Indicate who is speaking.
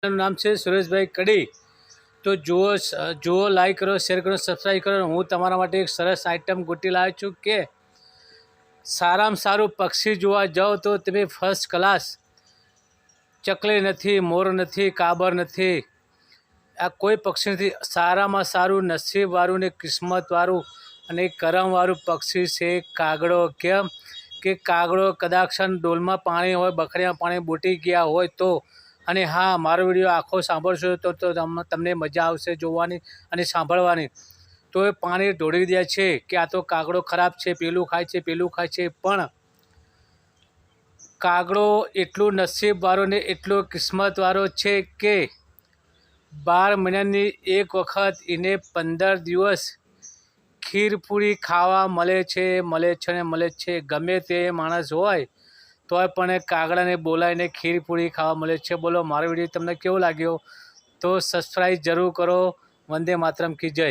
Speaker 1: નામ છે સુરેશભાઈ કડી। તો જુઓ લાઈક કરો, શેર કરો, સબસ્ક્રાઈબ કરો। હું તમારા માટે એક સરસ આઈટમ ગોતી લાવ્યો છું કે સારામાં સારું પક્ષી જોવા જાઓ તો તમે ફર્સ્ટ ક્લાસ, ચકલી નથી, મોર નથી, કાબર નથી, આ કોઈ પક્ષી નથી। સારામાં સારું નસીબવાળું ને કિસ્મતવાળું અને કરમવાળું પક્ષી છે કાગડો। કેમ કે કાગડો કદાચ ડોલમાં પાણી હોય, બખરીમાં પાણી બૂટી ગયા હોય તો, અને હા, મારો વિડીયો આખો સાંભળશો તો તમને મજા આવશે જોવાની અને સાંભળવાની। તો એ પાણી ઢોળી દે છે કે આ તો કાગડો ખરાબ છે, પેલું ખાય છે, પેલું ખાય છે, પણ કાગડો એટલું નસીબવાળો ને એટલો કિસ્મતવાળો છે કે 12 મહિનાની એક વખત એને 15 દિવસ ખીરપૂરી ખાવા મળે છે ને મળે છે। ગમે તે માણસ હોય તોય પણ કાગડાને બોલાવીને ખીરપૂરી ખાવા મળે છે। બોલો, મારો વિડીયો તમને કેવો લાગ્યો? તો સબસ્ક્રાઈબ જરૂર કરો। વંદે માતરમ કી જય।